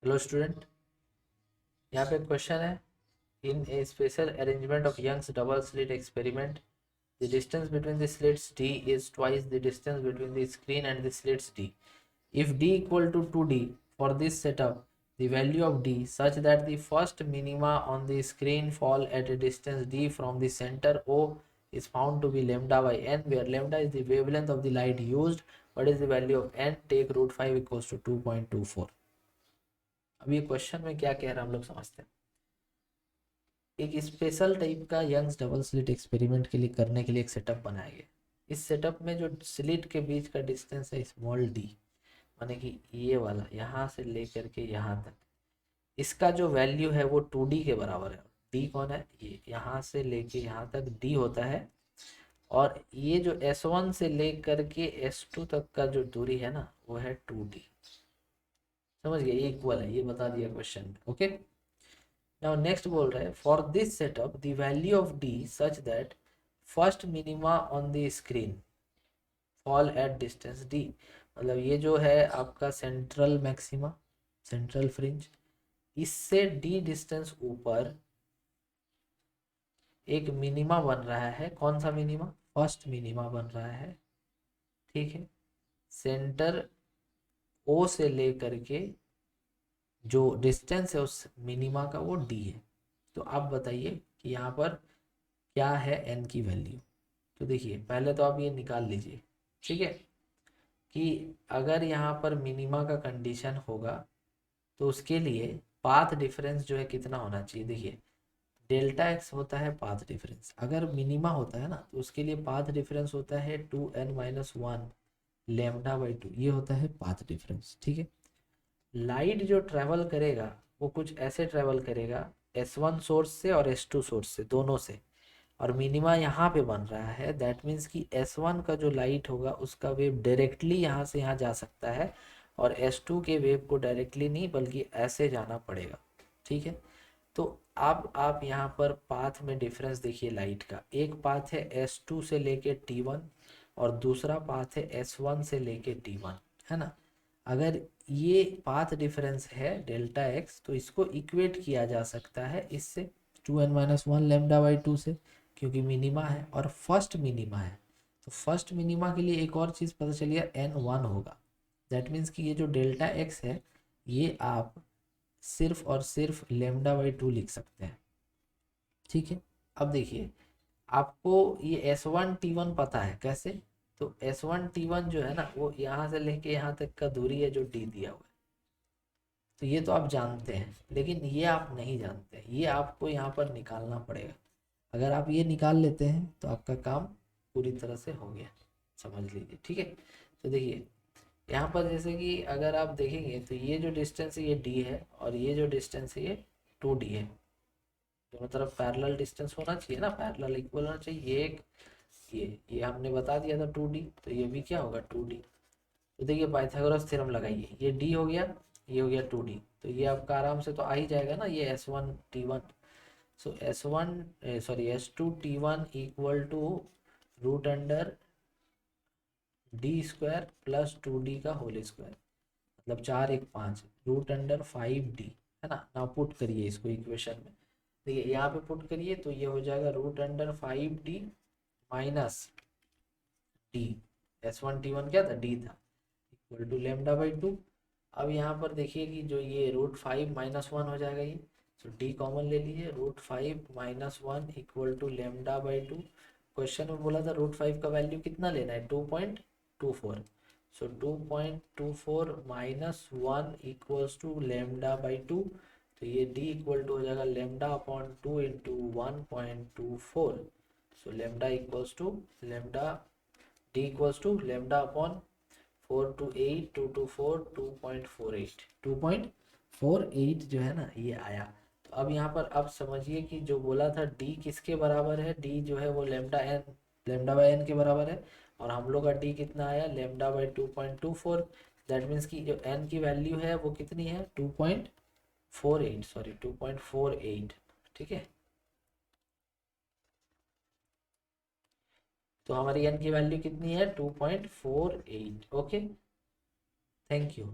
Hello student, यहाँ पे question है, in a special arrangement of Young's double slit experiment the distance between the slits d is twice the distance between the screen and the slits d. If d equal to 2d for this setup, the value of d such that the first minima on the screen fall at a distance d from the center O is found to be lambda by n, where lambda is the wavelength of the light used. What is the value of n? Take root 5 equals to 2.24. अब ये question में क्या कह रहा है हम लोग समझते हैं। एक स्पेशल टाइप का यंग्स डबल स्लिट एक्सपेरिमेंट के लिए करने के लिए एक सेटअप बनाया गया। इस सेटअप में जो स्लिट के बीच का डिस्टेंस है स्मॉल डी, माने कि ये वाला यहाँ से लेकर के यहाँ तक, इसका जो वैल्यू है वो 2d के बराबर है। डी कौन है? ये यहाँ से लेके यहाँ तक डी होता है, और ये जो S1 से लेकर के S2 तक का जो दूरी है ना वो है 2d। समझ गए? इक्वल है, ये बता दिया क्वेश्चन में। ओके, नाउ नेक्स्ट बोल रहे हैं, for this setup the value of D such that first minima on the screen fall at distance D. मतलब ये जो है आपका सेंट्रल मैक्सिमा, सेंट्रल फ्रिंज, इससे डी डिस्टेंस ऊपर एक मिनिमा बन रहा है। कौन सा मिनिमा? फर्स्ट मिनिमा बन रहा है। ठीक है, सेंटर ओ से लेकर के जो डिस्टेंस है उस मिनिमा का वो डी है। तो आप बताइए कि यहाँ पर क्या है एन की वैल्यू। तो देखिए, पहले तो आप ये निकाल लीजिए, ठीक है, कि अगर यहाँ पर मिनिमा का कंडीशन होगा तो उसके लिए पाथ डिफरेंस जो है कितना होना चाहिए। देखिए, डेल्टा एक्स होता है पाथ डिफरेंस। अगर मिनिमा होता है ना तो उसके लिए पाथ डिफरेंस होता है 2n-1 लेमडा बाई 2, ये होता है पाथ डिफरेंस। ठीक है, लाइट जो ट्रेवल करेगा वो कुछ ऐसे ट्रेवल करेगा, S1 सोर्स से और S2 सोर्स से, दोनों से, और मिनिमा यहाँ पे बन रहा है। दैट मीन्स कि S1 का जो लाइट होगा उसका वेव डायरेक्टली यहाँ से यहाँ जा सकता है, और S2 के वेव को डायरेक्टली नहीं बल्कि ऐसे जाना पड़ेगा। ठीक है, तो अब आप यहाँ पर पाथ में डिफरेंस देखिए लाइट का। एक पाथ है S2 से लेके T1 और दूसरा पाथ है S1 से लेके T1, है ना। अगर ये पाथ डिफरेंस है डेल्टा एक्स तो इसको इक्वेट किया जा सकता है इससे 2n-1 लेमडा बाई 2 से, क्योंकि मिनिमा है और फर्स्ट मिनिमा है। तो फर्स्ट मिनिमा के लिए एक और चीज़ पता चलिए, n1 होगा। दैट मीन्स कि ये जो डेल्टा एक्स है ये आप सिर्फ और सिर्फ लेमडा बाई 2 लिख सकते हैं। ठीक है, अब देखिए, आपको ये S1 T1 पता है कैसे। तो S1 T1 जो है ना वो यहाँ से लेके यहाँ तक का दूरी है जो D दिया हुआ है। तो ये तो आप जानते हैं, लेकिन ये आप नहीं जानते, ये आपको यहाँ पर निकालना पड़ेगा। अगर आप ये निकाल लेते हैं तो आपका काम पूरी तरह से हो गया, समझ लीजिए। ठीक है, तो देखिए यहाँ पर जैसे कि अगर आप देखेंगे तो ये जो डिस्टेंस है ये D है, और ये जो डिस्टेंस है ये 2D है। दोनों तरफ पैरेलल डिस्टेंस होना चाहिए ना, पैरेलल इक्वल होना चाहिए। ये एक, ये हमने बता दिया था 2D, तो ये भी क्या होगा 2D। तो देखिए पाइथागोरस थ्योरम लगाइए, ये D हो गया, ये हो गया 2D, तो ये आपका आराम से तो आ ही जाएगा ना, ये S1 T1। So S2 T1 equal to root under D² plus 2D का होल स्क्वायर, मतलब 4 1 5 रूट अंडर 5D, है ना। ना पुट करिए इसको इक्वेशन में, देखिए यहाँ पे पुट करिए तो ये हो जाएगा root under 5D minus D। S1 T1 क्या था? D था, इक्वल टू लेमडा बाई 2। अब यहाँ पर देखिए कि जो ये रूट 5 - 1 हो जाएगा ये, तो D कॉमन ले लीजिए, root 5 - 1 equal to lambda by 2। Question में बोला था रूट 5 का वैल्यू कितना लेना है? 2.24। So 2.24 -1 equals to lambda by 2। तो ये D इक्वल टू हो जाएगा lambda upon 2 into 1.24। So lambda equals to lambda, D equals to lambda upon 4 to 8 2 to 4 2.48, 2.48 जो है ना ये आया। तो अब यहाँ पर आप समझिए कि जो बोला था D किसके बराबर है, D जो है वो लेमडा बाई एन के बराबर है, और हम लोग का D कितना आया? Lambda by 2.24। दैट मीन्स कि जो n की वैल्यू है वो कितनी है? 2.48, सॉरी 2.48। ठीक है, तो हमारी n की वैल्यू कितनी है? 2.48। Okay, thank you.